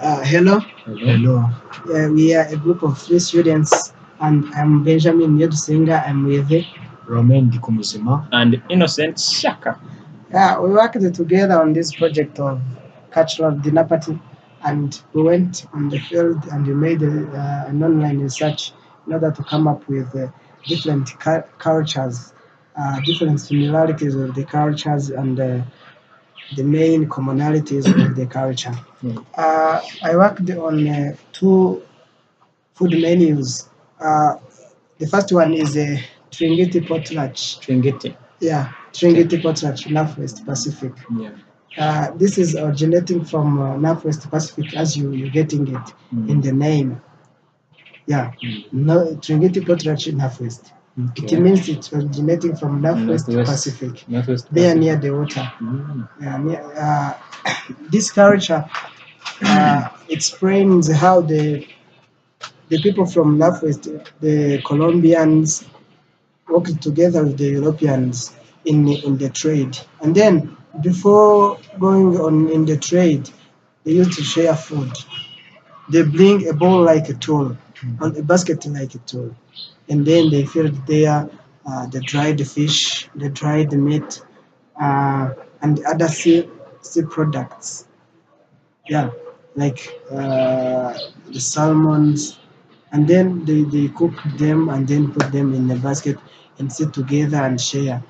Hello. Hello. We are a group of 3 students, and I'm Benjamin Yodusinga. I'm with Romain Dikumuzima and Innocent Shaka. We worked together on this project of cultural dinner party, and we went on the field and we made an online research in order to come up with different cultures, different similarities of the cultures, and the main commonalities of the culture. I worked on 2 food menus. The first one is a Tringiti potlatch. Tringiti. Yeah, Tringiti potlatch, Northwest Pacific. Yeah. This is originating from Northwest Pacific, as you're getting it in the name. Yeah, no, Tringiti potlatch Northwest. It means it's originating from Northwest Pacific. They are near the water. Yeah, this culture explains how the people from Northwest, the Colombians, worked together with the Europeans in the trade. And then before going on in the trade, they used to share food. They bring a bowl like a tool, or a basket like a tool, and then they filled there the dried fish, the dried meat, and other sea products. Yeah, like the salmons, and then they cook them and then put them in the basket and sit together and share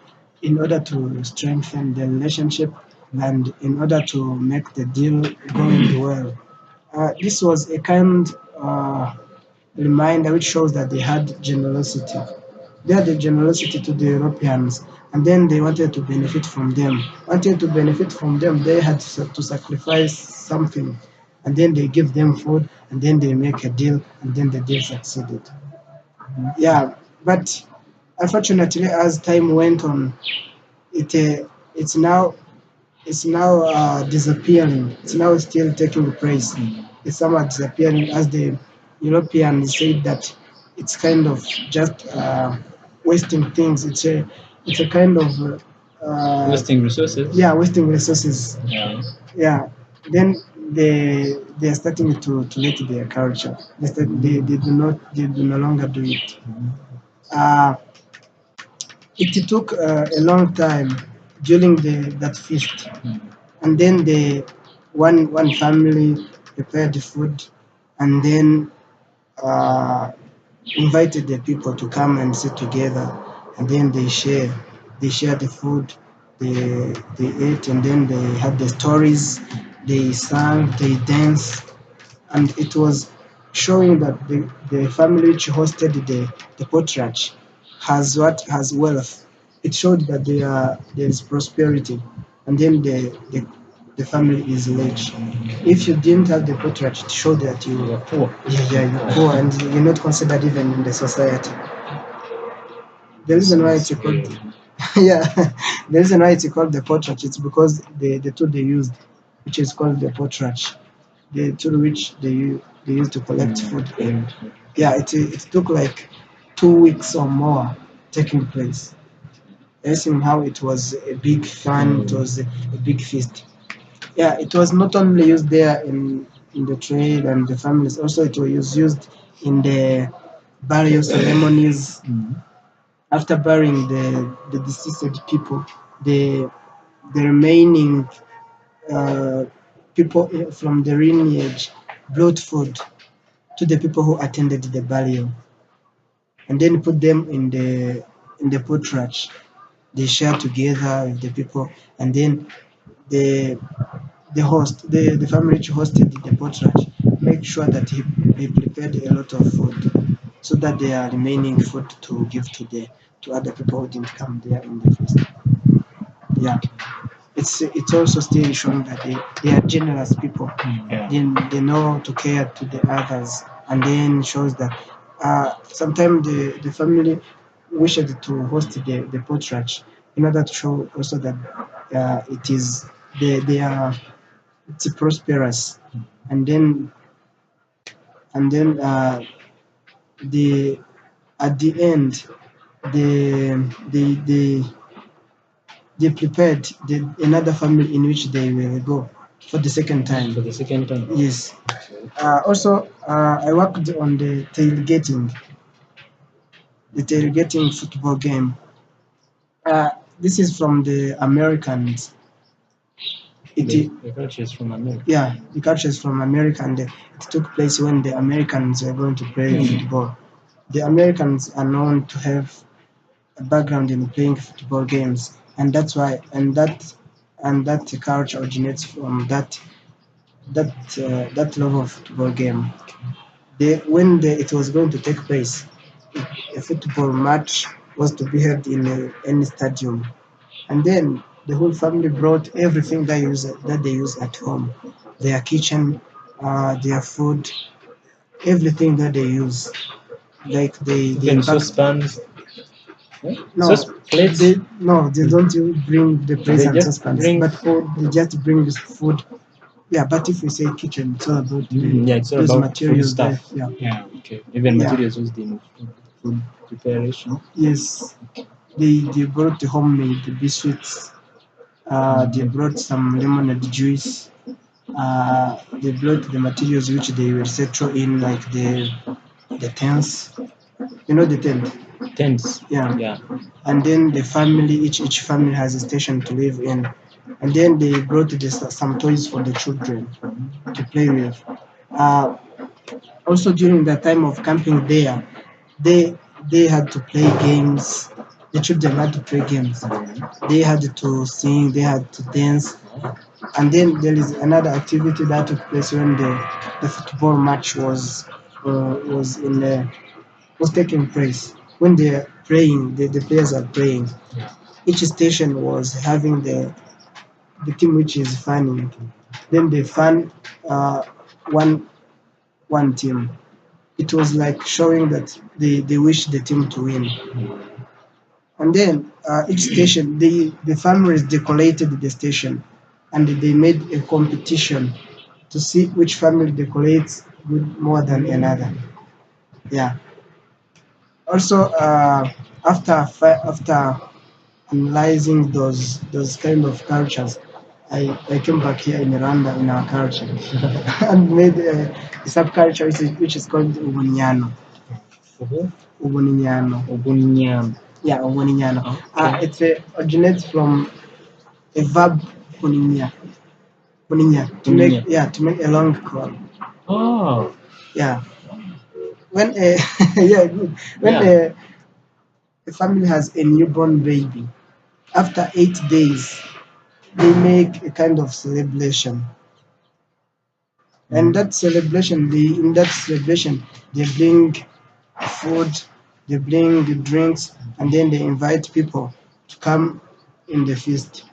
in order to strengthen the relationship and in order to make the deal going well. This was a kind reminder which shows that they had generosity. They had the generosity to the Europeans, and then they wanted to benefit from them. Wanted to benefit from them, they had to sacrifice something, and then they give them food, and then they make a deal, and then the deal succeeded. Yeah, but unfortunately, as time went on, it's now disappearing. It's now still taking place. It's somewhat disappearing, as the Europeans said that it's kind of just wasting things. It's a kind of Wasting resources. yeah, wasting resources. Yeah. Then they are starting to let their culture. They do no longer do it. It took a long time during that feast, and then the one family prepared the food, and then invited the people to come and sit together, and then they share the food, they ate, and then they had the stories, they sang, they danced, and it was showing that the family which hosted the potlatch has wealth. It showed that there is prosperity, and then the family is rich. If you didn't have the potlatch, it showed that you are poor. Yeah, you're poor, and you're not considered even in the society. The reason why it's called yeah, the reason why it's called the potlatch, it's because the tool they used, which is called the potlatch, the tool which they used to collect food. Yeah, it took like 2 weeks or more taking place. Asking how it was a big fun, it was a big feast. Yeah, it was not only used there in the trade and the families, also it was used in the burial ceremonies. After burying the deceased people, the remaining uh, people from the lineage brought food to the people who attended the burial, and then put them in the potlatch. They share together with the people, and then the the family which hosted the potlatch make sure that he prepared a lot of food, so that there are remaining food to give to other people who didn't come there in the feast. Yeah, it's also still showing that they are generous people. Yeah. They know to care to the others, and then shows that sometimes the family wished to host the potlatch in order to show also that they are it's prosperous, and then the at the end they they they they prepared another family in which they will go for the second time. For the second time. Yes. Also, I worked on the tailgating football game. Uh, this is from the Americans. The culture is from America. Yeah, the culture is from America, and it took place when the Americans were going to play football. The Americans are known to have a background in playing football games, and that's why, and that culture originates from that love of football game. It was going to take place, a football match was to be held in any stadium, and then the whole family brought everything that they use at home, their kitchen, their food, everything that they use. Like they Even pack. saucepans. No, Sauce plates. they don't bring the plates They and just saucepans, bring but food. they just bring this food. Yeah, but if we say kitchen, it's all about Yeah, it's all those about materials food stuff. there. Yeah. Yeah. Okay. Even Yeah. materials used in food preparation. Yes, they brought the homemade biscuits. They brought some lemonade juice. They brought the materials which they will settle in, like the tents. You know the tent. Tents. Yeah. Yeah. And then the family, each family has a station to live in, and then they brought some toys for the children to play with. Uh, Also during the time of camping there, they they had to play games. The children had to play games. They had to sing. They had to dance. And then there is another activity that took place when the football match was taking place. When they're praying, the players are praying. Each station was having the team which is fanning. Then they fan one one team. It was like showing that they wish the team to win. And then each station, the families decorated the station, and they made a competition to see which family decorates good more than another. Yeah. Also, after analyzing those kind of cultures, I came back here in Rwanda in our culture and made a subculture which is called Ubuniano. Ubuniano. Obunyam. Yeah, Ubuniano. Okay. It originates from a verb kuninya. Kuninya. Kuninya. To make a long call. Oh. Yeah. When a yeah, good. When Yeah. a family has a newborn baby, after 8 days, they make a kind of celebration. And in that celebration, they bring food, they bring the drinks, and then they invite people to come in the feast.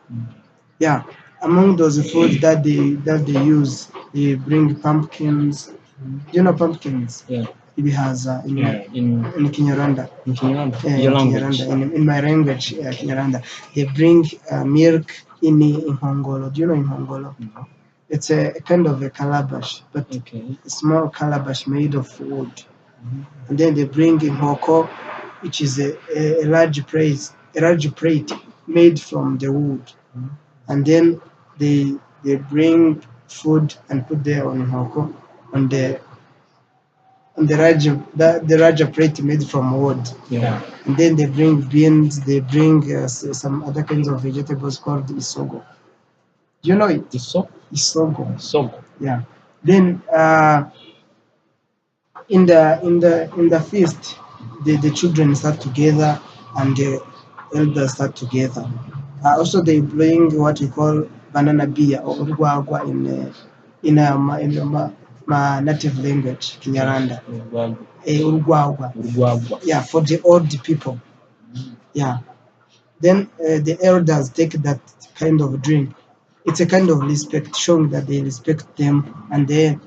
Yeah, among those foods that they use, they bring pumpkins. Do you know pumpkins? Yeah. Ibihaza Yeah. in Kinyarwanda. In Kinyarwanda. Yeah, Your in language. Kinyarwanda, in my language, Kinyarwanda. They bring milk in Ihongolo. Do you know Ihongolo? No. It's a kind of a calabash, but Okay. a small calabash made of wood. And then they bring in hoko, which is a large plate made from the wood. And then they bring food and put there on hoko, on the larger plate made from wood. Yeah. And then they bring beans, they bring some other kinds of vegetables called isogo. Do you know it? Isogo. So. Yeah. Then in the feast, the children start together and the elders start together. Also, they bring what we call banana beer or urwagwa in my native language, Kinyarwanda. Urwagwa. Urwagwa. Yeah, for the old people. Yeah. Then the elders take that kind of drink. It's a kind of respect, showing that they respect them, and then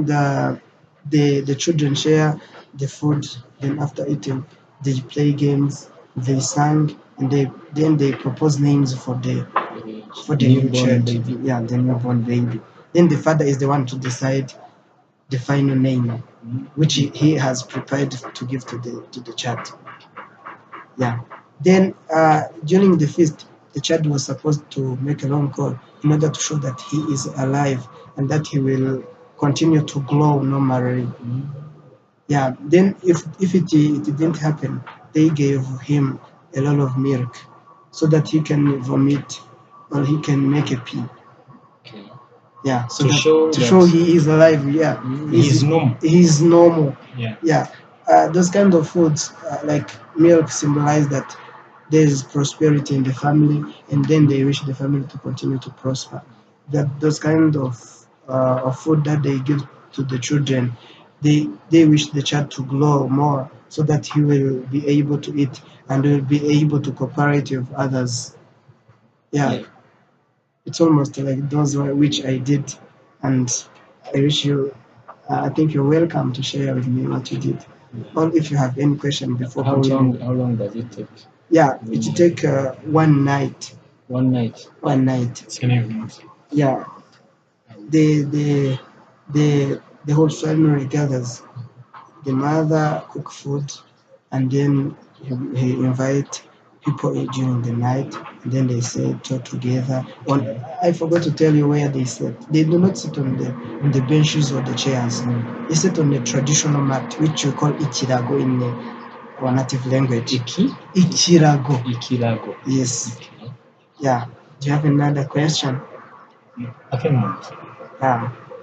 the children share the food. Then after eating, they play games, they sang, and then they propose names for the new Newborn child. baby. Yeah, the newborn baby. Then the father is the one to decide the final name, which he has prepared to give to the child. Yeah. Then during the feast, the child was supposed to make a long call. in order to show that he is alive and that he will continue to glow normally. Yeah, then if it didn't happen, they gave him a lot of milk so that he can vomit or he can make a pee. Okay. Yeah, so To that show to that show he is alive. Yeah, he's normal. he's normal. Yeah. Yeah, those kind of foods like milk symbolize that there is prosperity in the family, and then they wish the family to continue to prosper. That those kind of food that they give to the children, they wish the child to grow more so that he will be able to eat and will be able to cooperate with others. Yeah, Yeah. it's almost like those which I did, and I wish you. I think you're welcome to share with me what you did, or if you have any question before How continuing. long? How long does it take? Yeah, it will take one night. One night. One night. It's gonna be Yeah, the whole family gathers. The mother cook food, and then he invite people in during the night, and then they sit talk together. I forgot to tell you where they sit. They do not sit on the benches or the chairs. They sit on the traditional mat, which we call ichirago in our native language. Ichirago. Ikilago. Yes. Okay. Yeah. Do you have another question? I think not.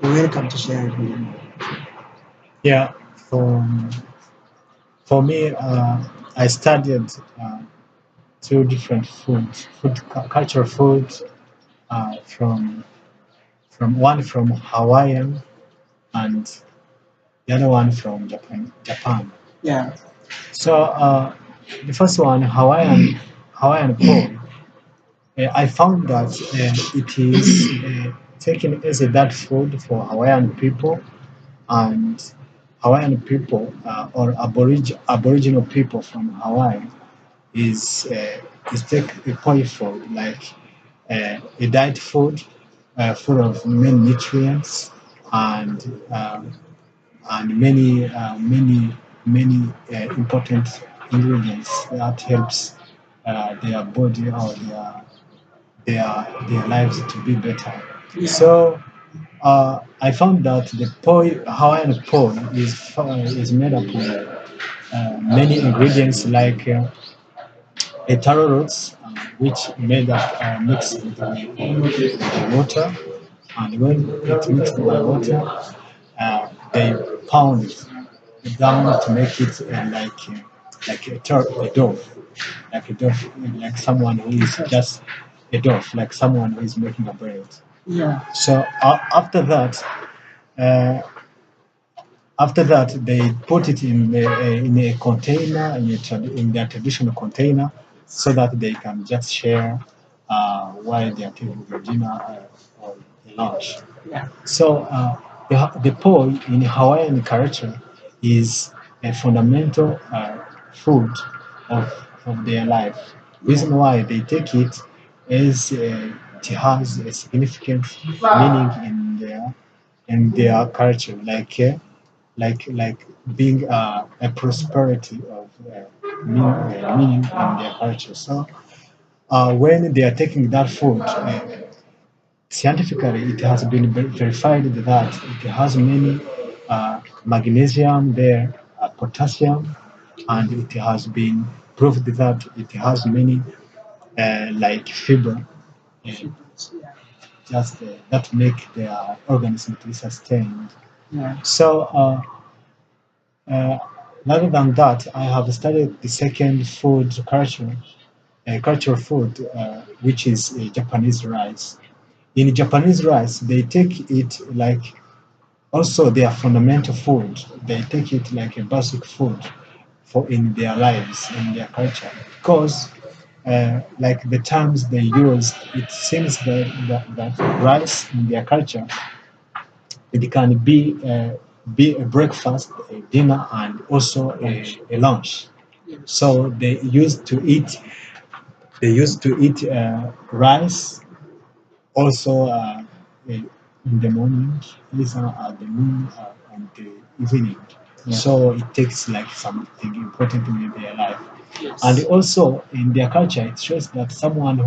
You're welcome to share with me. Yeah, for me, I studied two different foods, cultural foods, from one from Hawaiian and the other one from Japan. Yeah. So the first one, Hawaiian pole. I found that it is taken as a that food for Hawaiian people, and Hawaiian people or Aboriginal people from Hawaii is take a poi food like a diet food full of many nutrients and many important ingredients that helps their body or their lives to be better. So I found that the Hawaiian poi is made up of many ingredients like taro roots, which made up mixed with water, and when it mixed by water, they pound it down to make it like a dough, like a dough, like someone who is just a dough, like someone who is making a bread. Yeah. So uh, after that, they put it in a container, in their traditional container, so that they can just share while they are taking the dinner or lunch. Yeah. So the poi in Hawaiian culture is a fundamental food of their life. Reason why they take it is it has a significant meaning in their culture, like being a prosperity of meaning in their culture. So when they are taking that food, scientifically it has been verified that it has many magnesium there, potassium, and it has been proved that it has many like fiber, uh, just that make their organism to be sustained. Yeah. So uh, rather than that, I have studied the second food culture, cultural food, which is Japanese rice. In Japanese rice, they take it like also their fundamental food. They take it like a basic food for in their lives, in their culture, because like the terms they use, it seems that rice in their culture it can be a breakfast, a dinner, and also a lunch. So they used to eat rice also in the morning, listen at the noon and the evening. Yeah. So it takes like something important in their life. And also in their culture, it shows that someone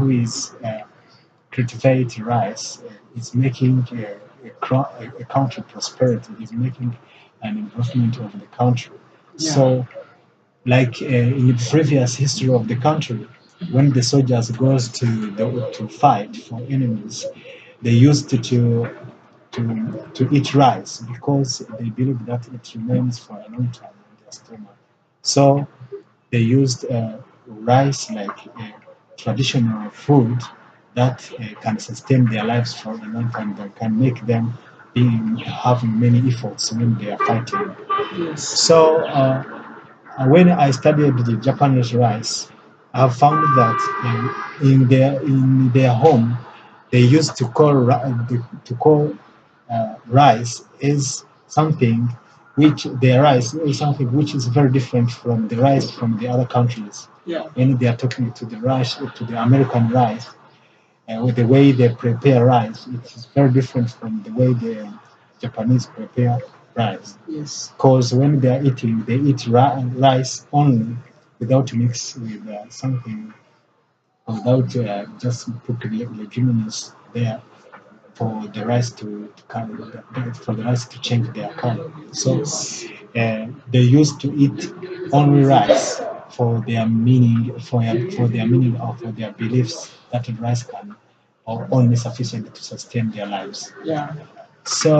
cultivate rice is making a country prosperity, is making an improvement of the country. Yeah. So, like in the previous history of the country, when the soldiers goes to fight for enemies, they used to eat rice because they believe that it remains for a long time in their stomach. So they used rice like a traditional food that can sustain their lives for a long time, that can make them having many efforts when they are fighting. Yes. So when I studied the Japanese rice, I have found that in their home they used to call rice is something which their rice is something which is very different from the rice from the other countries. Yeah. When they are talking to the rice to the American rice, with the way they prepare rice, it is very different from the way the Japanese prepare rice. Yes. Because when they are eating, they eat rice only without mix with something, without just put leguminous there for the rice for the rice to change their color. So Yes. they used to eat only rice for their meaning, for their meaning or for their beliefs that rice can or only sufficient to sustain their lives. Yeah. So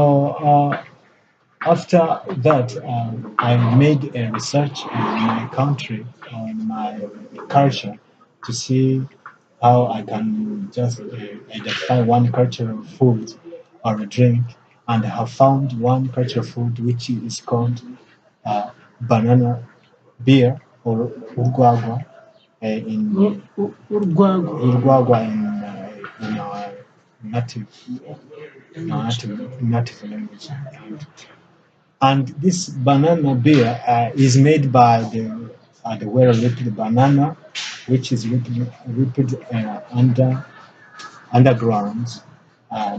after that, I made a research on my country, on my culture, to see how I can just identify one cultural food or a drink, and I have found one cultural food which is called banana beer or urwagwa in Urgwago. urwagwa in our native, native language. And this banana beer is made by the well-ripped banana, which is ripped underground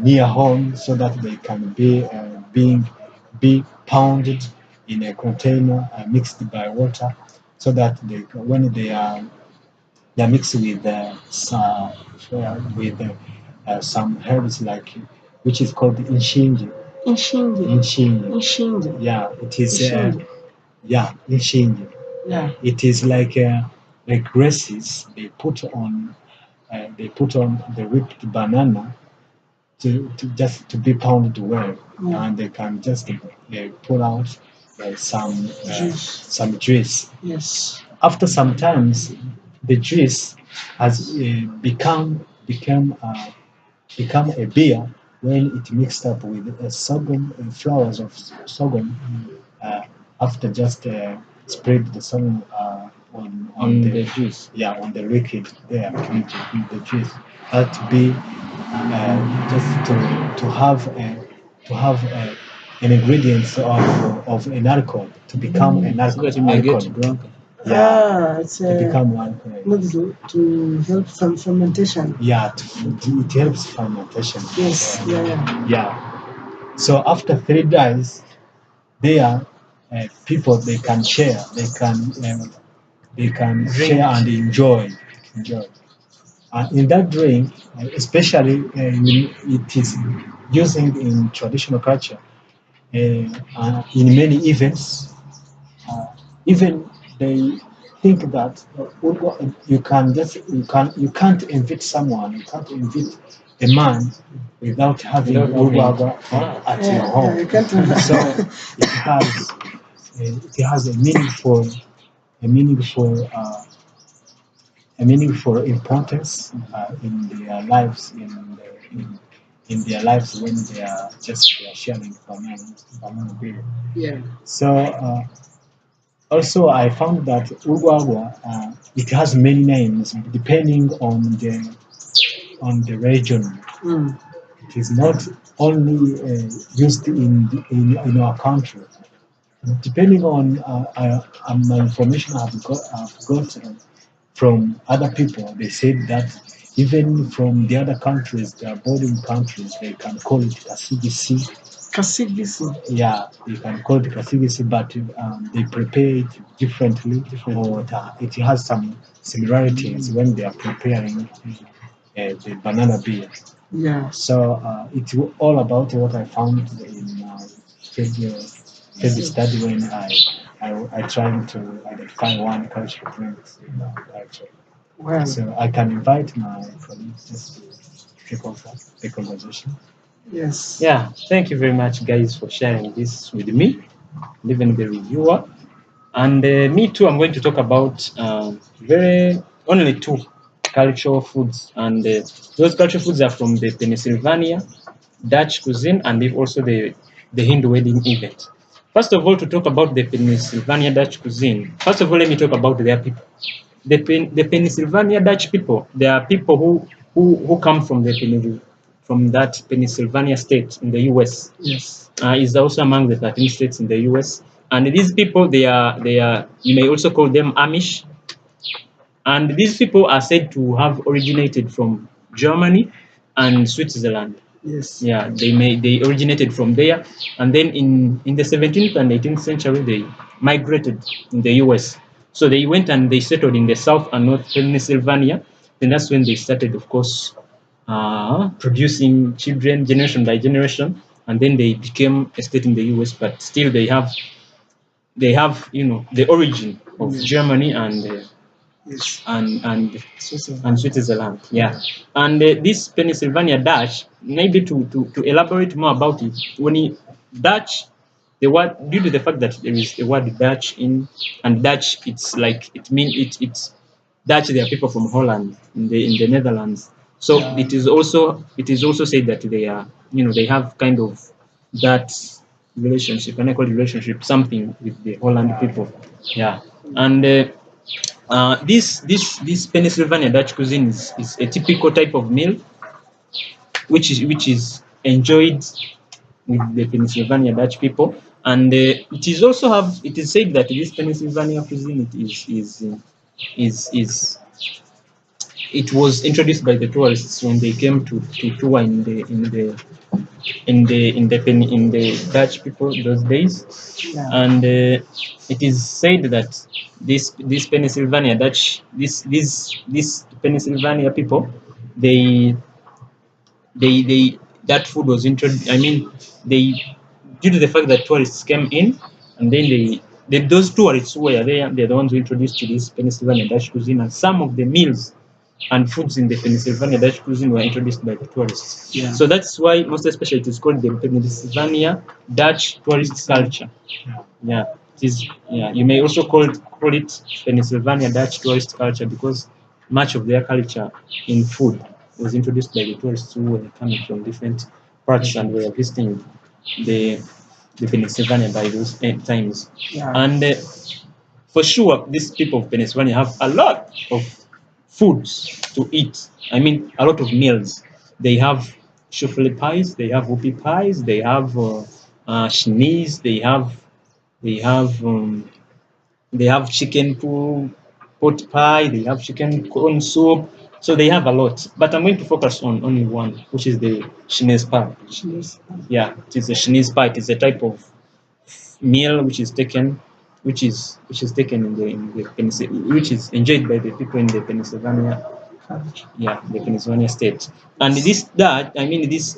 near home, so that they can be pounded in a container mixed by water, so that when they are mixed with some herbs like which is called inshinge. Inshinge. Inshinge. Inshinge. Yeah, it is. Inshinge. Yeah, inshinge. Yeah. It is like races they put on the ripped banana to just to be pounded well, Yeah. and they can just pull out Juice. some juice. Yes. After some times, the juice has become a beer when it mixed up with sorghum flowers of sorghum. Uh, After just spread the sorghum on On the the juice. on the liquid there with the juice, that to be just to have an ingredient of an alcohol to become an So that you may alcohol. get drunk. Yeah, It's to become alcohol. maybe to help some fermentation. Yeah, it helps fermentation. Yes. Yeah. Yeah. Yeah. So after 3 days, they are people they can share, they can share and enjoy. In that drink, especially it is using in traditional culture in many events. Even they think that you can't invite someone, you can't invite a man without having Without having- Urwaga at your Yeah, home. you can't So it has a meaningful importance in their lives in their lives when they are sharing banana beer. Yeah. So also I found that Urwagwa it has many names depending on the region. Mm. It is not only used in our country. Depending on my information I've got from other people, they said that even from the other countries, the bordering countries, they can call it kasigisi. Kasigisi. Yeah, they can call it kasigisi, but they prepare it differently, or it has some similarities when they are preparing. the banana beer. Yeah. So it's all about what I found in my field study when I tried to identify one cultural drink in our culture. Well, So I can invite my colleagues just to take over the conversation. yes. Yeah, thank you very much, guys, for sharing this with me, and even the reviewer. And me too, I'm going to talk about very only two cultural foods, and those cultural foods are from the Pennsylvania Dutch cuisine, and also the Hindu wedding event. First of all, to talk about the Pennsylvania Dutch cuisine, first of all, let me talk about their people. The Pennsylvania Dutch people, they are people who come from from that Pennsylvania state in the U.S. Yes. Is also among the 13 states in the U.S. And these people, they are you may also call them Amish. And these people are said to have originated from Germany and Switzerland. Yes. Yeah, they originated from there, and then in the 17th and 18th century they migrated in the U.S. So they went and they settled in the South and North Pennsylvania. Then that's when they started, of course, producing children generation by generation, and then they became a state in the U.S. But still they have the origin of Germany Yes. and Switzerland. Switzerland. Yeah. And this Pennsylvania Dutch, maybe to elaborate more about it, when Dutch, the word, due to the fact that there is the word Dutch in, and Dutch, it's like it's Dutch. They are people from Holland in the Netherlands. So it is also said that they are they have kind of that relationship, an equal relationship, something with the Holland people. Yeah. And this Pennsylvania Dutch cuisine is a typical type of meal which is enjoyed with the Pennsylvania Dutch people, and it is said that this Pennsylvania cuisine is it was introduced by the tourists when they came to tour in the Dutch people those days. Yeah. And it is said that this Pennsylvania Dutch this Pennsylvania people, they they that food was introduced. I mean, they due to the fact that tourists came in, and then those tourists they're the ones who introduced to this Pennsylvania Dutch cuisine, and some of the meals and foods in the Pennsylvania Dutch cuisine were introduced by the tourists. Yeah. So that's why most especially it is called the Pennsylvania Dutch tourist culture. Yeah, it is. Yeah, you may also call it Pennsylvania Dutch tourist culture because much of their culture in food was introduced by the tourists who were coming from different parts and were visiting the the Pennsylvania by those times. Yeah. And for sure, these people of Pennsylvania have a lot of foods to eat. I mean, a lot of meals. They have shuffle pies, they have whoopie pies, they have schnees, they have chicken pot pie, they have chicken corn soup. So they have a lot. But I'm going to focus on only one, which is the schnees pie. Cheese. Yeah, it is a schnees pie. It is a type of meal which is taken which is enjoyed by the people in the Pennsylvania, Cabbage. yeah, the Pennsylvania state. And this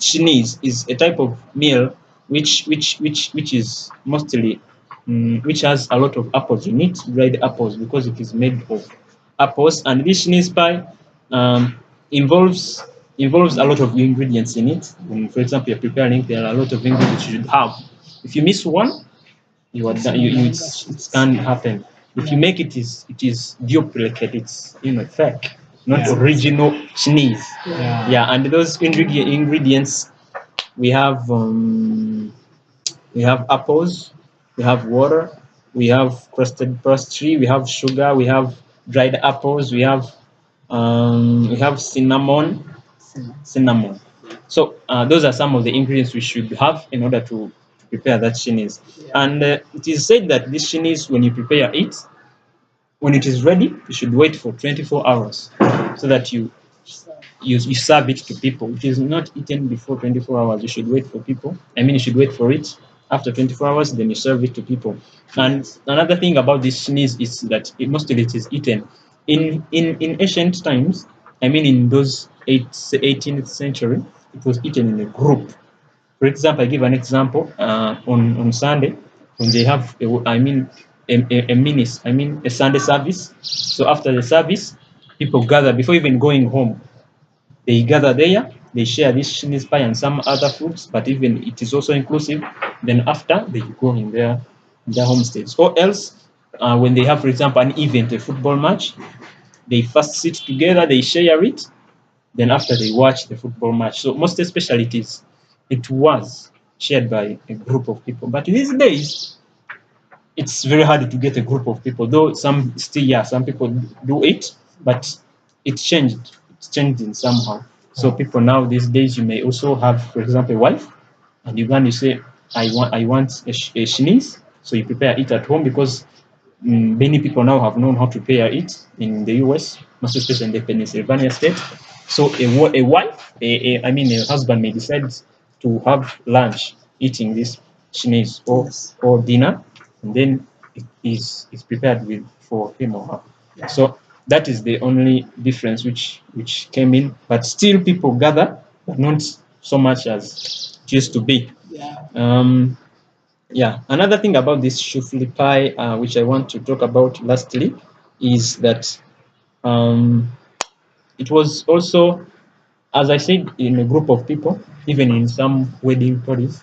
chinese is a type of meal which is mostly which has a lot of apples in it, dried apples, because it is made of apples. And this chinese pie um, involves involves a lot of ingredients in it. When, for example, you're preparing, there are a lot of ingredients you should have. If you miss one, you are done. It can happen. If you make it is duplicate. It's fake, not Yeah. original sneeze. Yeah. Yeah, and those ingredients we have apples, we have water, we have crusted pastry, we have sugar, we have dried apples, we have cinnamon. So those are some of the ingredients we should have in order to prepare that cheese. And it is said that this cheese, when you prepare it, when it is ready, you should wait for 24 hours so that you serve it to people. It is not eaten before 24 hours. You should wait for people. I mean, you should wait for it after 24 hours, then you serve it to people. And another thing about this cheese is that mostly it is eaten in ancient times. I mean, in those 18th century, it was eaten in a group. For example, I give an example. On Sunday, when they have, a Sunday service. So after the service, people gather before even going home. They gather there. They share this Chinese pie and some other foods, but even it is also inclusive. Then after they go in their homestays, or else when they have, for example, an event, a football match, they first sit together, they share it, then after they watch the football match. So most especially it was shared by a group of people. But these days, it's very hard to get a group of people, though some people do it, but it changed. It's changing somehow. So people now these days, you may also have, for example, a wife, and you say, I want a Chinese, so you prepare it at home because many people now have known how to prepare it in the US, most especially in the Pennsylvania state. So a wife, a husband may decide to have lunch eating this Chinese or dinner, and then it is prepared for him or her. Yeah. So that is the only difference which came in, but still people gather, but not so much as it used to be. Yeah. Another thing about this shuffle pie, which I want to talk about lastly, is that it was also, as I said, in a group of people, even in some wedding parties,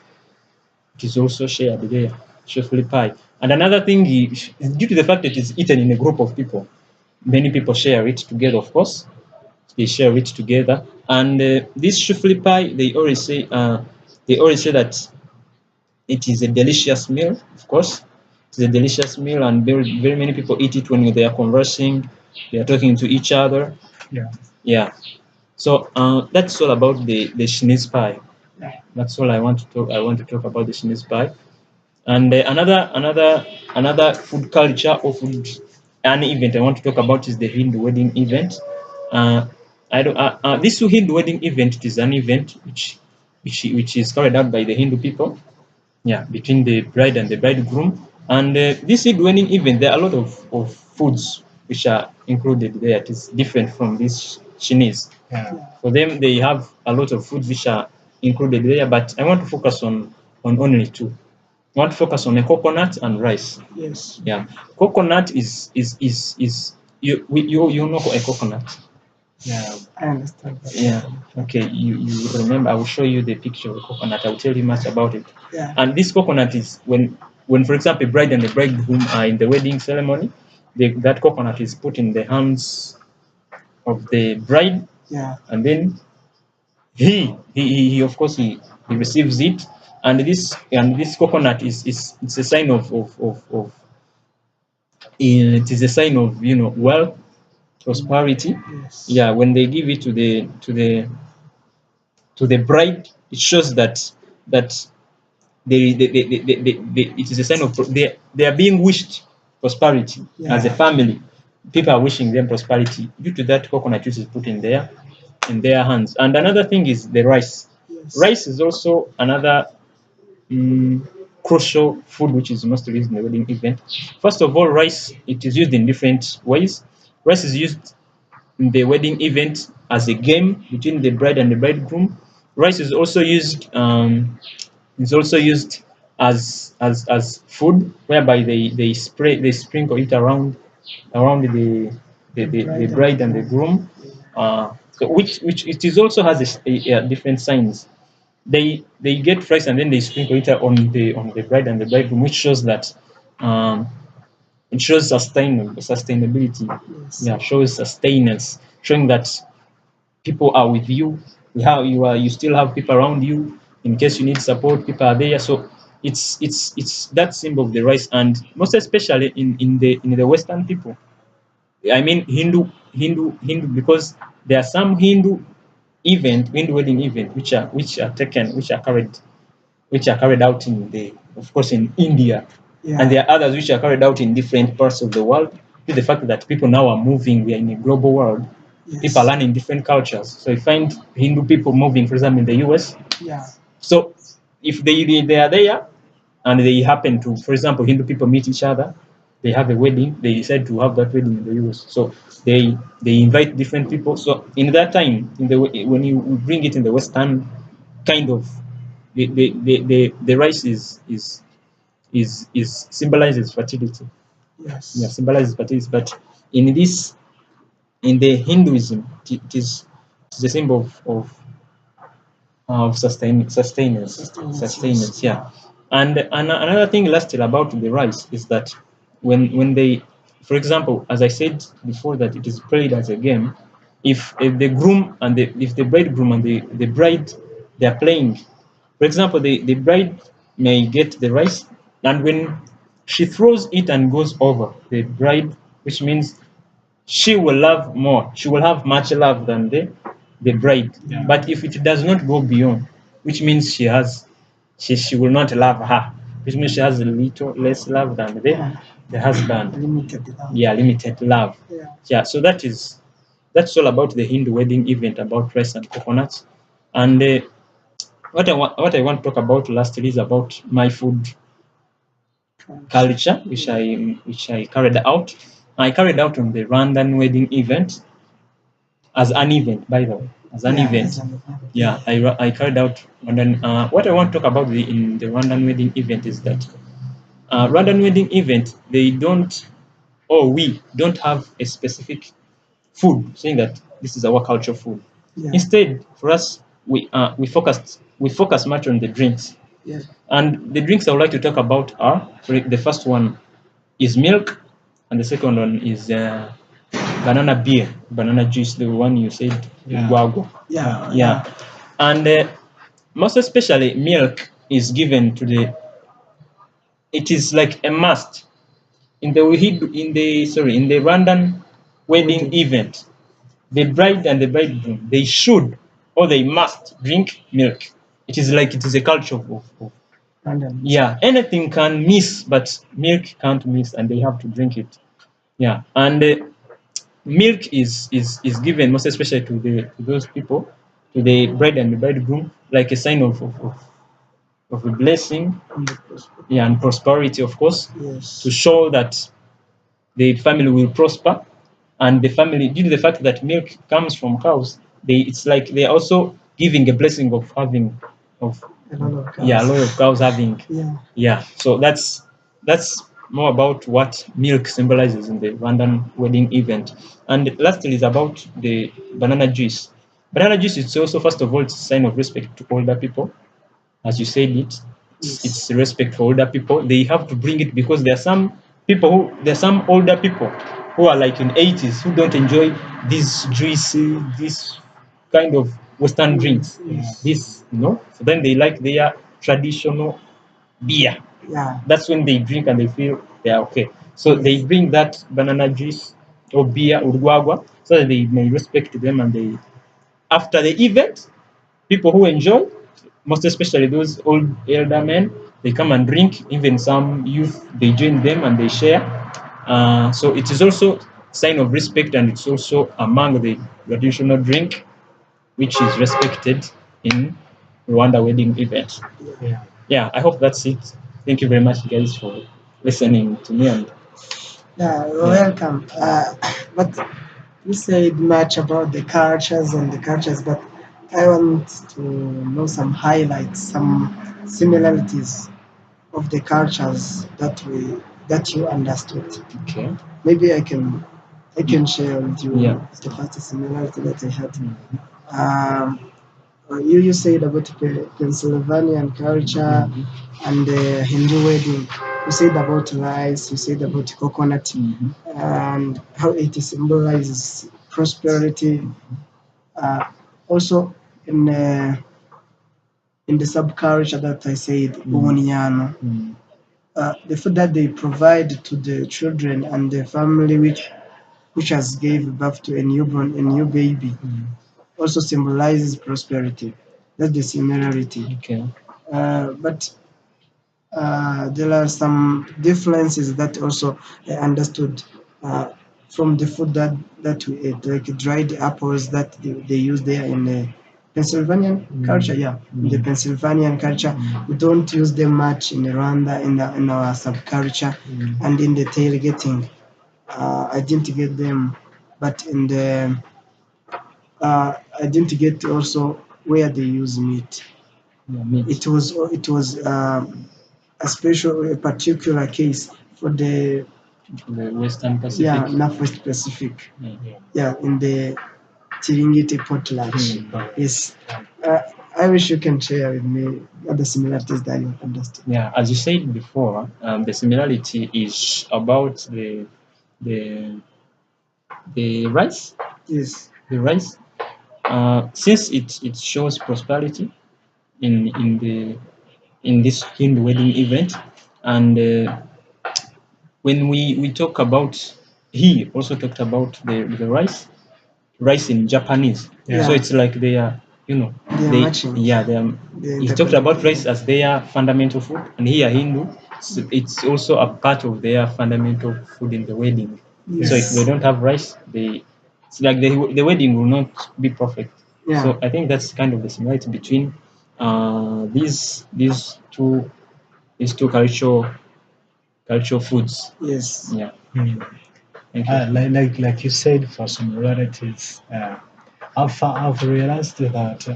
it is also shared there, shuffle pie. And another thing is due to the fact that it's eaten in a group of people, many people share it together, of course. They share it together. And this shuffle pie, they always say that it is a delicious meal, of course. It's a delicious meal, and very, very many people eat it when they are conversing, they are talking to each other. Yeah. Yeah. So that's all about the Chinese pie. That's all I want to talk. I want to talk about the Chinese pie. And another food culture or food an event I want to talk about is the Hindu wedding event. This Hindu wedding event, it is an event which is carried out by the Hindu people, yeah, between the bride and the bridegroom. And this wedding event, there are a lot of foods which are included there. It is different from this Chinese. Yeah. For them, they have a lot of foods which are included there, but I want to focus on only two. I want to focus on a coconut and rice. Yes. Yeah, coconut is you know a coconut. Yeah. I understand. Yeah. Okay. You remember? I will show you the picture of a coconut. I will tell you much about it. Yeah. And this coconut is when for example, a bride and a bridegroom are in the wedding ceremony, that coconut is put in the hands of the bride, Yeah. and then he of course he receives it, and this coconut is it's a sign of it is a sign of wealth, prosperity. Yes. Yeah. When they give it to the bride, it shows that it is a sign of they are being wished prosperity. Yeah. As a family, people are wishing them prosperity due to that coconut juice is put in their hands. And another thing is the rice. Yes. Rice is also another crucial food which is mostly used in the wedding event. First of all, rice, it is used in different ways. Rice is used in the wedding event as a game between the bride and the bridegroom. Rice is also used as food, whereby they sprinkle it around the bride and the groom. So which it is also has a different signs. They get rice and then they sprinkle it on the bride and the bridegroom, which shows that it shows sustainability. Yes. Yeah, shows sustenance, showing that people are with you. You still have people around you in case you need support. People are there. So it's that symbol of the rice, and most especially in the Western people. I mean Hindu, because there are some Hindu wedding event which are carried out of course in India. Yeah. And there are others which are carried out in different parts of the world. Due to the fact that people now are moving, we are in a global world. Yes. People are learning different cultures. So you find Hindu people moving, for example, in the US. Yeah. So if they are there and they happen to, for example, Hindu people meet each other, they have a wedding, they decide to have that wedding in the US. So they invite different people. So in that time, when you bring it in the Western kind of, the rice is symbolizes fertility. Yeah, Yes. symbolizes fertility. But in this, in the Hinduism, it is a symbol of sustenance. Yeah. And another thing lastly about the rice is that when they, for example, as I said before, that it is played as a game. If the groom and if the bridegroom and the bride, they are playing, for example, the bride may get the rice, and when she throws it and goes over the bride, which means she will love more. She will have much love than the bride. Yeah. But if it does not go beyond, which means she will not love her, which means she has a little less love than the husband. Limited love. Yeah, limited love. Yeah. Yeah, so that's all about the Hindu wedding event, about rice and coconuts. And what I want to talk about lastly is about my food culture, which I carried out. I carried out on the Rwandan wedding event, as an event, by the way, as an Yeah, event. as an event. Yeah, I carried out Rwandan. What I want to talk about in the Rwandan wedding event is that Rwandan wedding event, they don't, or we don't have a specific food saying that this is our culture food. Yeah. Instead, for us, we focus much on the drinks. Yeah. And the drinks I would like to talk about are, the first one is milk, and the second one is banana beer, banana juice, the one you said, Yeah. guagua. Yeah. Yeah. And most especially, milk is given to it is like a must in the Rwandan wedding Wedding. event. The bride and the bridegroom, they should, or they must drink milk. It is a culture of Random. yeah, anything can miss, but milk can't miss, and they have to drink it. Yeah, and milk is given most especially to those people, to the bride and the bridegroom, like a sign of a blessing, And the prosperity. yeah, and prosperity, of course, Yes. to show that the family will prosper. And the family, due to the fact that milk comes from cows, it's like they're also giving a blessing of having of A lot of cows. yeah, a lot of cows having. Yeah. Yeah, so that's more about what milk symbolizes in the Rwandan wedding event. And lastly is about the banana juice. Banana juice is also, first of all, it's a sign of respect to older people. As you said, Yes. it's respect for older people. They have to bring it because there are some older people who are like in 80s who don't enjoy this juicy, this kind of Western drinks. Yes. This, so then they like their traditional beer. Yeah. That's when they drink and they feel they are okay. So they bring that banana juice or beer or guagua so that they may respect them, and they, after the event, people who enjoy, most especially those old elder men, they come and drink. Even some youth, they join them and they share. So it is also a sign of respect, and it's also among the traditional drink which is respected in Rwanda wedding event. Yeah. Yeah, I hope that's it. Thank you very much, guys, for listening to me. And Yeah. Welcome. But you said much about the cultures, but I want to know some highlights, some similarities of the cultures that you understood. okay, Maybe I can share with you Yeah. the first similarity that I had. Um, you said about Pennsylvanian culture and the Hindu wedding. You said about rice. You said about coconut and how it symbolizes prosperity. Also in the subculture that I said, Ubuniano, the food that they provide to the children and the family which has gave birth to a new baby, also symbolizes prosperity. That's the similarity. okay, But there are some differences that also I understood from the food that we ate, like dried apples that they use there Pennsylvanian culture, yeah. The Pennsylvanian culture, we don't use them much in Rwanda, in our subculture, and in the tailgating. I didn't get them, but in the I didn't get also where they use meat. Yeah, meat. It was a special, a particular case for the The Western Pacific. Northwest Pacific. Yeah. Yeah, in the Chiringiti potlatch. Yes. I wish you can share with me other similarities that you understand. Yeah, as you said before, the similarity is about the the rice. Yes. The rice, since it shows prosperity in this Hindu wedding event, and when we talk about, he also talked about the rice in Japanese. Yeah. So it's like they are, They are matching. yeah, they are. He talked about rice as their fundamental food, and here Hindu, so it's also a part of their fundamental food in the wedding. So if they don't have rice, it's like the wedding will not be perfect. Yeah. So I think that's kind of the similarity between these two cultural foods. Yes. Yeah. Thank you. Like you said, for similarities, I've realized that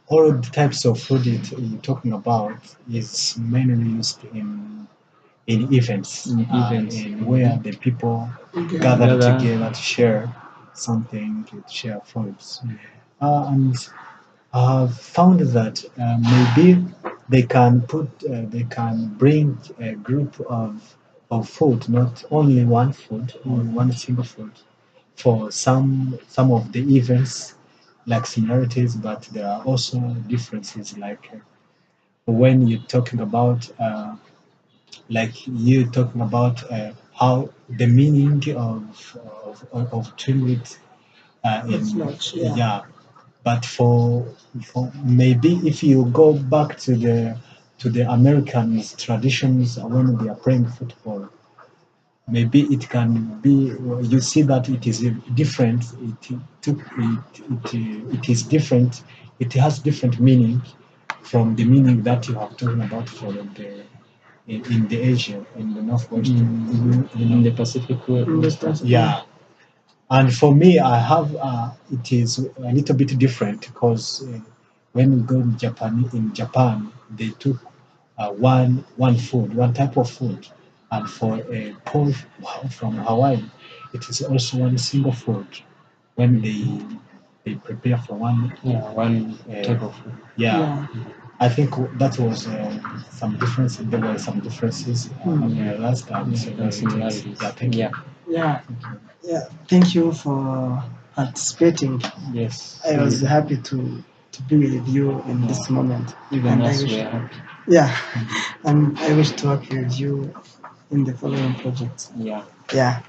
all the types of food you're talking about is mainly used in events, In events. in where the people Okay. gather Gather. together to share something, to share foods. And I've found that maybe they can bring a group of food, not only one food or one single food, for some of the events like similarities, but there are also differences. Like when you're talking about how the meaning of turmeric That's in much. Yeah. yeah. But for maybe if you go back to the Americans traditions when they are playing football, maybe it can be you see that it is different. It is different. It has different meaning from the meaning that you have talking about for the in the Asia in the northwest In the Pacific West. yeah. And for me, I have it is a little bit different because when we go in Japan, they took one food, one type of food, and for a Paul from Hawaii, it is also one single food. When they prepare for one, One type of food. yeah. I think that was some differences. There were some differences last time. So And similarities. yeah, thank you. Yeah. Yeah. Thank you for participating. Yes. I was happy to be with you in this moment. Even And us I wish, were happy. yeah, and I wish to work with you in the following projects. Yeah. Yeah.